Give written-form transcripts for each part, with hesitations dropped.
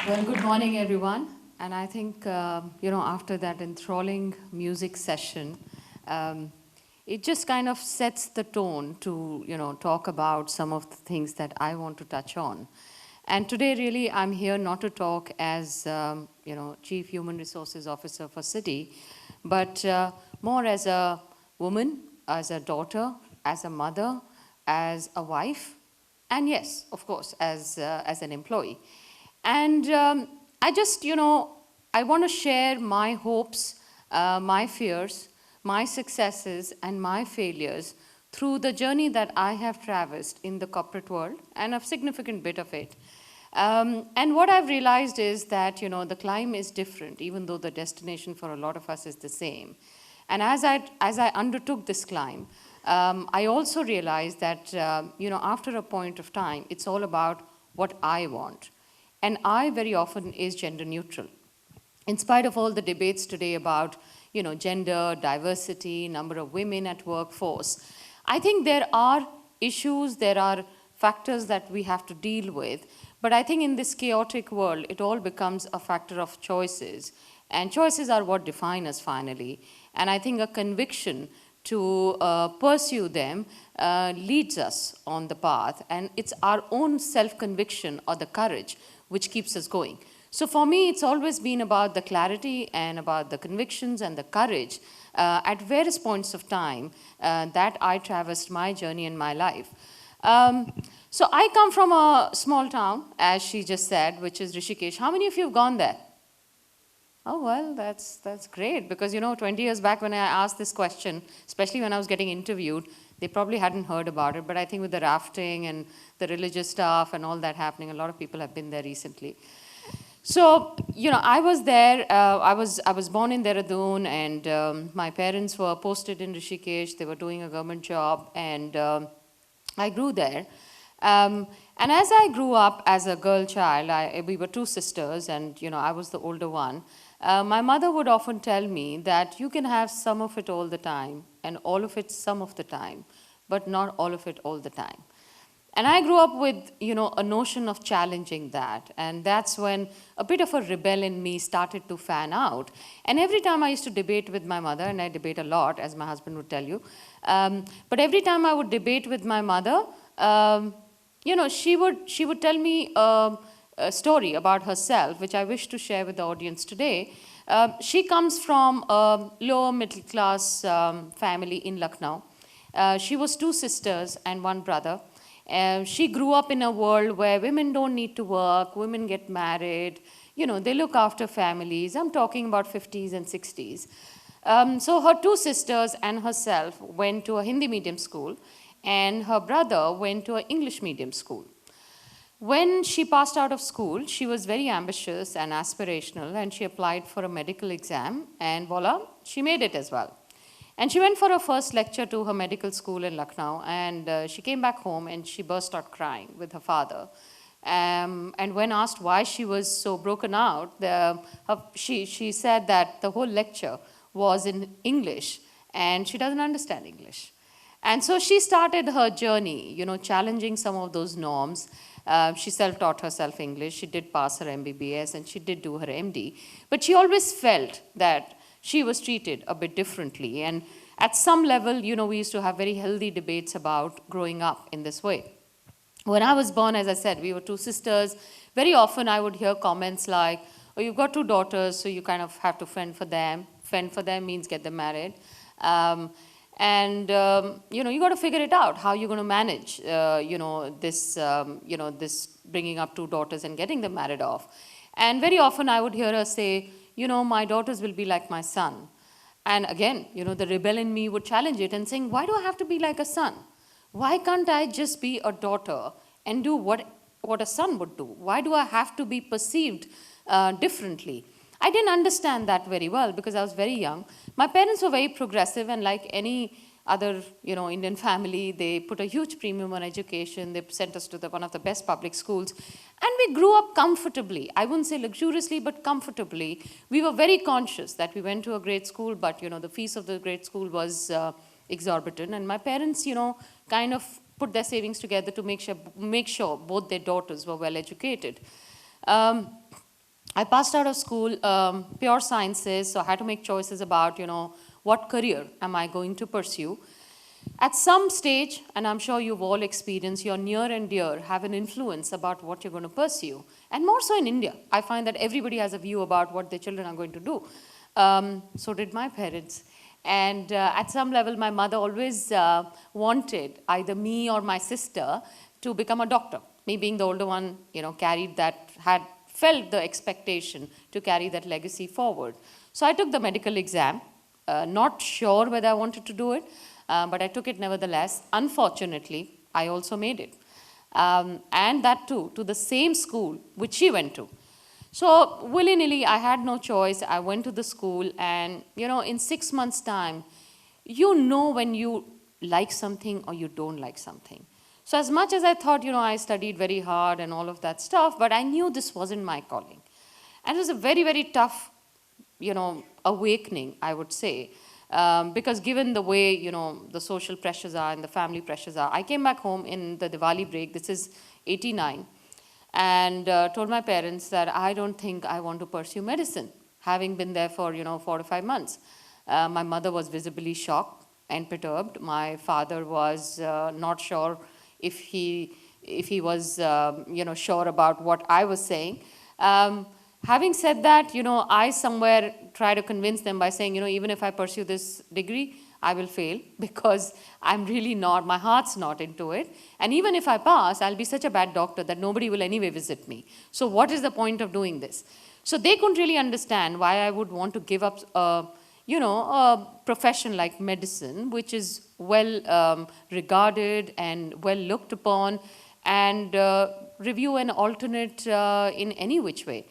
Well, good morning, everyone. And I think, after that enthralling music session, um, it just kind of sets the tone to, talk about some of the things that I want to touch on. And today, really, I'm here not to talk as, Chief Human Resources Officer for City, but more as a woman, as a daughter, as a mother, as a wife, and yes, of course, as an employee. And I just, I want to share my hopes, my fears, my successes, and my failures through the journey that I have traversed in the corporate world, and a significant bit of it. And what I've realized is that, the climb is different, even though the destination for a lot of us is the same. And as I undertook this climb, I also realized that, after a point of time, it's all about what I want. And I very often is gender neutral. In spite of all the debates today about, gender, diversity, number of women at workforce, I think there are issues, there are factors that we have to deal with. But I think in this chaotic world, it all becomes a factor of choices. And choices are what define us finally. And I think a conviction to pursue them leads us on the path. And it's our own self-conviction or the courage which keeps us going. So for me, it's always been about the clarity and about the convictions and the courage at various points of time that I traversed my journey in my life. So I come from a small town, as she just said, which is Rishikesh. How many of you have gone there? Oh, well, that's great, because, 20 years back when I asked this question, especially when I was getting interviewed, they probably hadn't heard about it, but I think with the rafting and the religious stuff and all that happening, a lot of people have been there recently. So, I was there, I was born in Dehradun, and my parents were posted in Rishikesh. They were doing a government job, and I grew there. And as I grew up as a girl child, we were two sisters, and, I was the older one. My mother would often tell me that you can have some of it all the time, and all of it some of the time, but not all of it all the time. And I grew up with, a notion of challenging that. And that's when a bit of a rebel in me started to fan out. And every time I used to debate with my mother, and I debate a lot, as my husband would tell you, but every time I would debate with my mother, she would tell me a story about herself, which I wish to share with the audience today. She comes from a lower middle class family in Lucknow. She was two sisters and one brother. She grew up in a world where women don't need to work, women get married, they look after families. I'm talking about 50s and 60s. So her two sisters and herself went to a Hindi medium school, and her brother went to an English medium school. When she passed out of school, she was very ambitious and aspirational, and she applied for a medical exam, and voila, she made it as well. And she went for her first lecture to her medical school in Lucknow, and she came back home and she burst out crying with her father. And when asked why she was so broken out, she said that the whole lecture was in English, and she doesn't understand English. And so she started her journey, challenging some of those norms. She self-taught herself English. She did pass her MBBS, and she did do her MD. But she always felt that she was treated a bit differently. And at some level, we used to have very healthy debates about growing up in this way. When I was born, as I said, we were two sisters. Very often I would hear comments like, oh, you've got two daughters, so you kind of have to fend for them. Fend for them means get them married. You got to figure it out, how you're going to manage, this bringing up two daughters and getting them married off. And very often I would hear her say, my daughters will be like my son. And again, the rebel in me would challenge it and saying, why do I have to be like a son? Why can't I just be a daughter and do what a son would do? Why do I have to be perceived differently? I didn't understand that very well because I was very young. My parents were very progressive, and like any other, Indian family, they put a huge premium on education. They sent us to one of the best public schools. And we grew up comfortably. I wouldn't say luxuriously, but comfortably. We were very conscious that we went to a great school, but, the fees of the great school was exorbitant. And my parents, kind of put their savings together to make sure both their daughters were well educated. I passed out of school, pure sciences, so I had to make choices about, what career am I going to pursue. At some stage, and I'm sure you've all experienced, your near and dear have an influence about what you're going to pursue. And more so in India. I find that everybody has a view about what their children are going to do. So did my parents. And at some level, my mother always wanted either me or my sister to become a doctor. Me being the older one, had felt the expectation to carry that legacy forward. So I took the medical exam, not sure whether I wanted to do it, but I took it nevertheless. Unfortunately, I also made it. And that too, to the same school which she went to. So willy-nilly, I had no choice. I went to the school and, in 6 months' time, when you like something or you don't like something. So as much as I thought, I studied very hard and all of that stuff, but I knew this wasn't my calling. And it was a very, very tough, awakening, I would say. Because given the way, the social pressures are and the family pressures are, I came back home in the Diwali break, this is 89, and told my parents that I don't think I want to pursue medicine, having been there for, 4 to 5 months. My mother was visibly shocked and perturbed. My father was not sure if he was, sure about what I was saying. Having said that, I somewhere try to convince them by saying, even if I pursue this degree, I will fail because I'm really not, my heart's not into it. And even if I pass, I'll be such a bad doctor that nobody will anyway visit me. So what is the point of doing this? So they couldn't really understand why I would want to give up, a profession like medicine, which is well regarded and well looked upon, and review an alternate in any which way.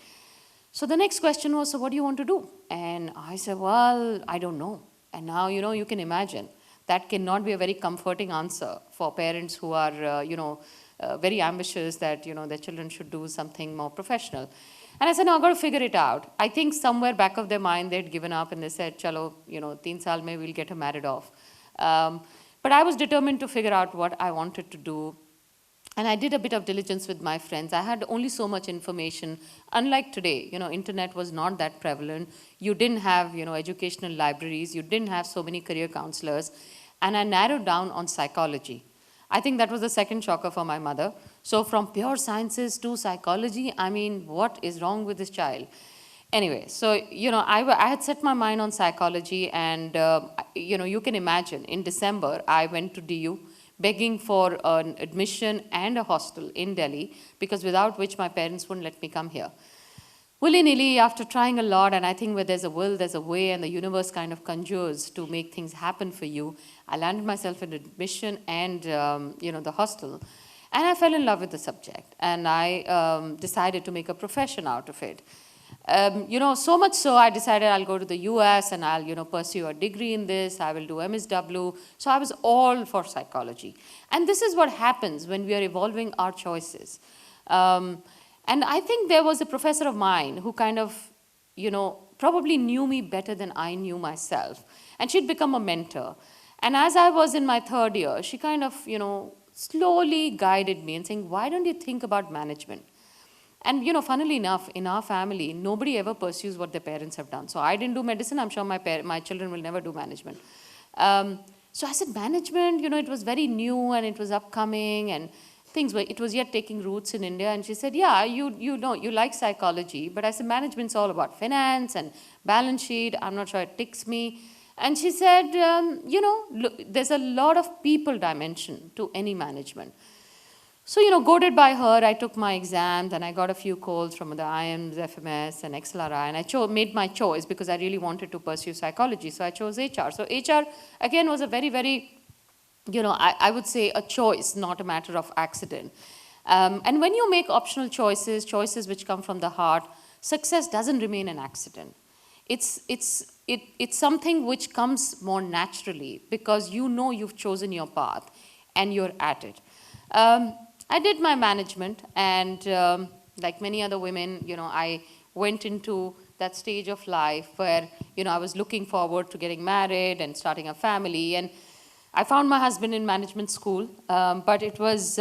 So the next question was, so what do you want to do? And I said, well, I don't know. And now, you can imagine that cannot be a very comforting answer for parents who are, very ambitious that, their children should do something more professional. And I said, no, I've got to figure it out. I think somewhere back of their mind, they'd given up and they said, chalo, 3 saal mein we'll get her married off. But I was determined to figure out what I wanted to do. And I did a bit of diligence with my friends. I had only so much information. Unlike today, internet was not that prevalent. You didn't have, educational libraries. You didn't have so many career counselors. And I narrowed down on psychology. I think that was the second shocker for my mother. So from pure sciences to psychology, I mean, what is wrong with this child? Anyway, so, I had set my mind on psychology and, you can imagine, in December, I went to DU, begging for an admission and a hostel in Delhi, because without which my parents wouldn't let me come here. Willy-nilly, after trying a lot, and I think where there's a will, there's a way, and the universe kind of conjures to make things happen for you, I landed myself in admission and, the hostel. And I fell in love with the subject, and I decided to make a profession out of it. So much so I decided I'll go to the US and I'll, pursue a degree in this. I will do MSW. So I was all for psychology. And this is what happens when we are evolving our choices. And I think there was a professor of mine who kind of, probably knew me better than I knew myself. And she'd become a mentor. And as I was in my 3rd year, she kind of, slowly guided me and saying, why don't you think about management? And, funnily enough, in our family, nobody ever pursues what their parents have done. So I didn't do medicine. I'm sure my children will never do management. So I said, management, it was very new and it was upcoming and it was yet taking roots in India. And she said, yeah, you like psychology. But I said, management's all about finance and balance sheet. I'm not sure it ticks me. And she said, look, there's a lot of people dimension to any management. So, goaded by her, I took my exams and I got a few calls from the IIMs, FMS and XLRI, and I made my choice because I really wanted to pursue psychology. So I chose HR. So HR, again, was a very, very, I would say a choice, not a matter of accident. And when you make optional choices which come from the heart, success doesn't remain an accident. It's something which comes more naturally because you've chosen your path and you're at it. I did my management and like many other women, I went into that stage of life where, I was looking forward to getting married and starting a family. And I found my husband in management school, but it was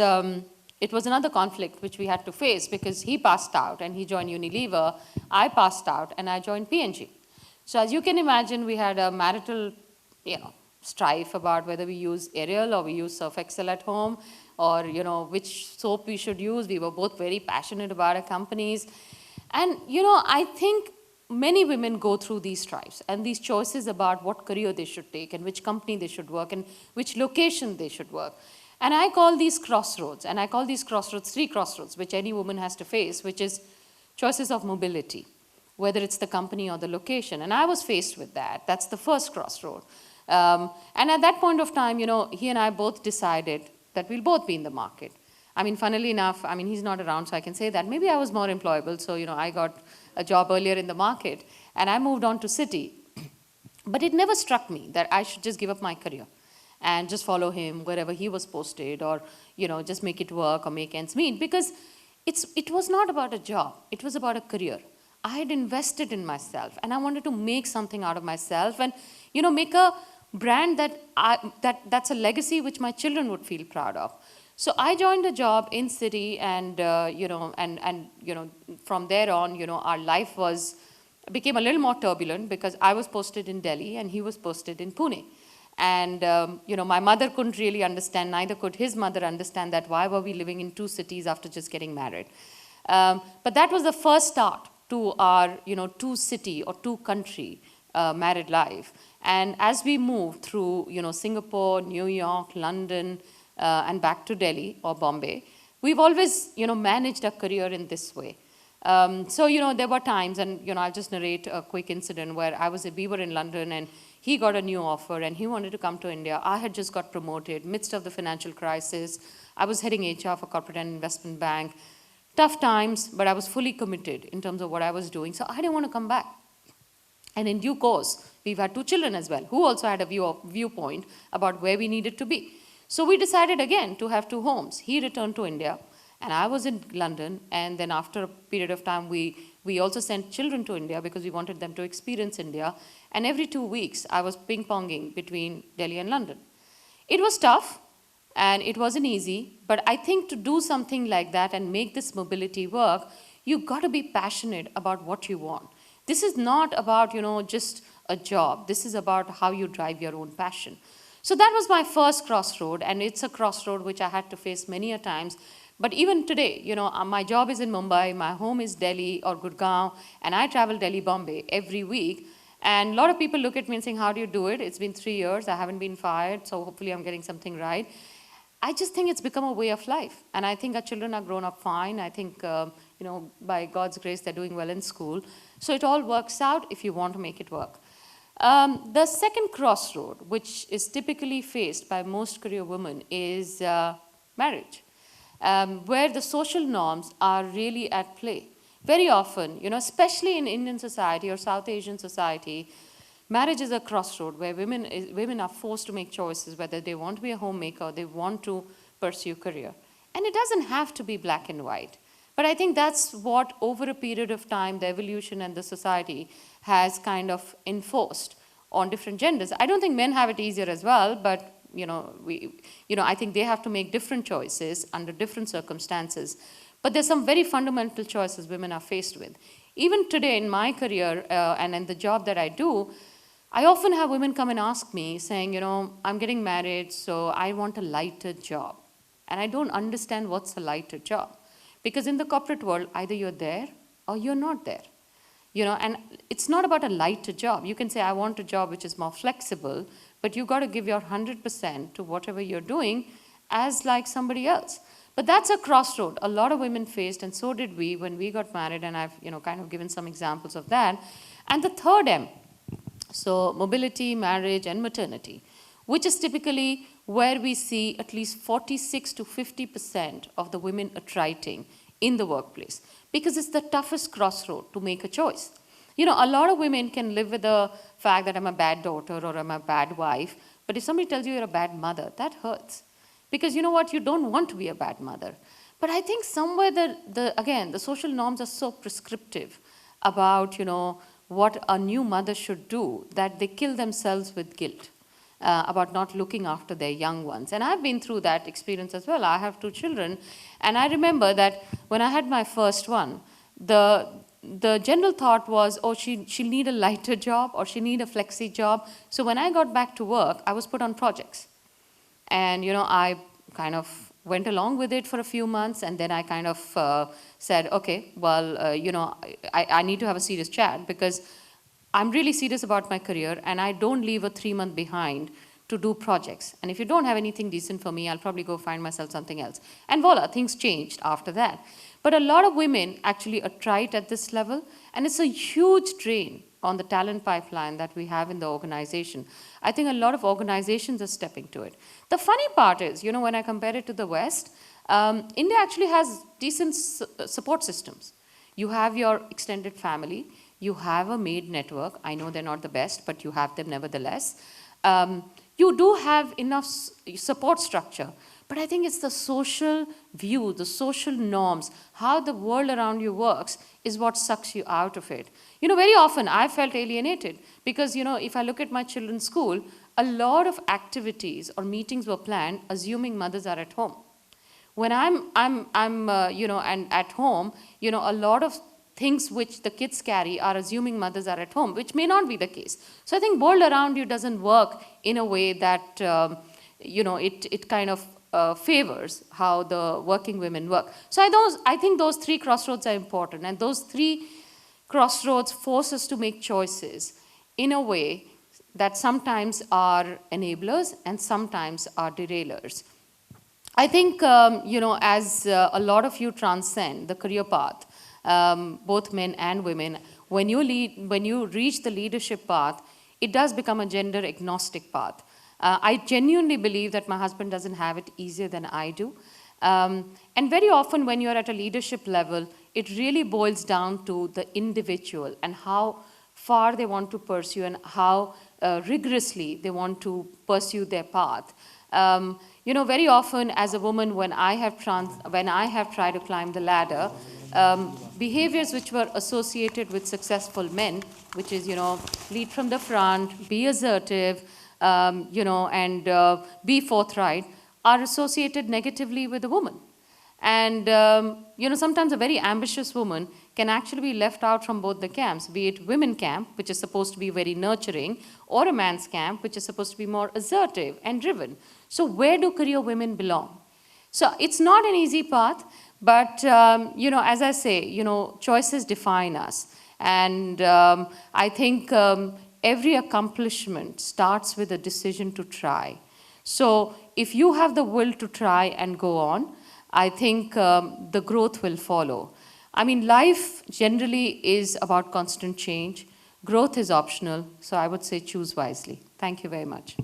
it was another conflict which we had to face because he passed out and he joined Unilever, I passed out and I joined P&G. So as you can imagine, we had a marital, strife about whether we use Ariel or we use Surf Excel at home, or which soap we should use. We were both very passionate about our companies. And I think many women go through these strifes and these choices about what career they should take and which company they should work and which location they should work. And I call these crossroads, and I call these crossroads 3 crossroads, which any woman has to face, which is choices of mobility, whether it's the company or the location. And I was faced with that. That's the first crossroad. And at that point of time, he and I both decided that we'll both be in the market. I mean, funnily enough, he's not around, so I can say that. Maybe I was more employable, so, I got a job earlier in the market, and I moved on to city. But it never struck me that I should just give up my career and just follow him wherever he was posted, or, just make it work or make ends meet, because it was not about a job. It was about a career. I had invested in myself, and I wanted to make something out of myself and, make a brand that's a legacy which my children would feel proud of. So I joined a job in city, and from there on, our life became a little more turbulent because I was posted in Delhi and he was posted in Pune. And my mother couldn't really understand, neither could his mother understand that why were we living in 2 cities after just getting married. But that was the first start to our 2-city or 2-country married life. And as we moved through Singapore, New York, London, and back to Delhi or Bombay, we've always managed our career in this way. So there were times, and I'll just narrate a quick incident where we were in London and he got a new offer and he wanted to come to India. I had just got promoted midst of the financial crisis. I was heading HR for corporate and investment bank. Tough times, but I was fully committed in terms of what I was doing. So I didn't want to come back. And in due course, we've had 2 children as well, who also had a viewpoint about where we needed to be. So we decided again to have 2 homes. He returned to India and I was in London. And then after a period of time, we also sent children to India because we wanted them to experience India. And every 2 weeks, I was ping-ponging between Delhi and London. It was tough and it wasn't easy, but I think to do something like that and make this mobility work, you've got to be passionate about what you want. This is not about, just a job. This is about how you drive your own passion. So that was my first crossroad, and it's a crossroad which I had to face many a times. But even today, my job is in Mumbai, my home is Delhi or Gurgaon, and I travel Delhi-Bombay every week. And a lot of people look at me and saying, how do you do it? It's been 3 years, I haven't been fired, so hopefully I'm getting something right. I just think it's become a way of life. And I think our children are grown up fine. I think, by God's grace, they're doing well in school. So it all works out if you want to make it work. The second crossroad, which is typically faced by most career women, is marriage, where the social norms are really at play. Very often, especially in Indian society or South Asian society, marriage is a crossroad where women are forced to make choices whether they want to be a homemaker or they want to pursue career. And it doesn't have to be black and white. But I think that's what, over a period of time, the evolution and the society has kind of enforced on different genders. I don't think men have it easier as well, but I think they have to make different choices under different circumstances. But there's some very fundamental choices women are faced with. Even today in my career and in the job that I do, I often have women come and ask me saying, I'm getting married, so I want a lighter job. And I don't understand what's a lighter job. Because in the corporate world, either you're there or you're not there. And it's not about a lighter job. You can say, I want a job which is more flexible, but you've got to give your 100% to whatever you're doing as like somebody else. But that's a crossroad a lot of women faced, and so did we when we got married, and I've kind of given some examples of that. And the third M, so mobility, marriage, and maternity, which is typically where we see at least 46 to 50% of the women attriting in the workplace, because it's the toughest crossroad to make a choice. A lot of women can live with the fact that I'm a bad daughter or I'm a bad wife, but if somebody tells you you're a bad mother, that hurts. Because you know what, you don't want to be a bad mother. But I think somewhere, the social norms are so prescriptive about, what a new mother should do, that they kill themselves with guilt. about not looking after their young ones. And I've been through that experience as well. I have 2 children, and I remember that when I had my first one, the general thought was, oh, she'll need a lighter job or she'll need a flexi job. So when I got back to work, I was put on projects. And, I kind of went along with it for a few months, and then I kind of said, okay, well, I need to have a serious chat, because I'm really serious about my career, and I don't leave a 3-month behind to do projects. And if you don't have anything decent for me, I'll probably go find myself something else. And voila, things changed after that. But a lot of women actually are trite at this level, and it's a huge drain on the talent pipeline that we have in the organization. I think a lot of organizations are stepping to it. The funny part is, when I compare it to the West, India actually has decent support systems. You have your extended family, you have a maid network. I know they're not the best, but you have them nevertheless. You do have enough support structure. But I think it's the social view, the social norms, how the world around you works is what sucks you out of it. Very often I felt alienated because, if I look at my children's school, a lot of activities or meetings were planned assuming mothers are at home. When I'm and at home, a lot of things which the kids carry are assuming mothers are at home, which may not be the case. So I think world around you doesn't work in a way that, it kind of favors how the working women work. So I think those 3 crossroads are important, and those 3 crossroads force us to make choices in a way that sometimes are enablers and sometimes are derailers. I think, as a lot of you transcend the career path, both men and women, when you reach the leadership path, it does become a gender agnostic path. I genuinely believe that my husband doesn't have it easier than I do. And very often when you're at a leadership level, it really boils down to the individual and how far they want to pursue and how rigorously they want to pursue their path. Very often as a woman, when I have tried to climb the ladder, behaviors which were associated with successful men, which is, lead from the front, be assertive, and be forthright, are associated negatively with a woman. And, sometimes a very ambitious woman can actually be left out from both the camps, be it women camp, which is supposed to be very nurturing, or a man's camp, which is supposed to be more assertive and driven. So where do career women belong? So it's not an easy path, but, as I say, choices define us. And I think every accomplishment starts with a decision to try. So if you have the will to try and go on, I think the growth will follow. I mean, life generally is about constant change. Growth is optional, so I would say choose wisely. Thank you very much.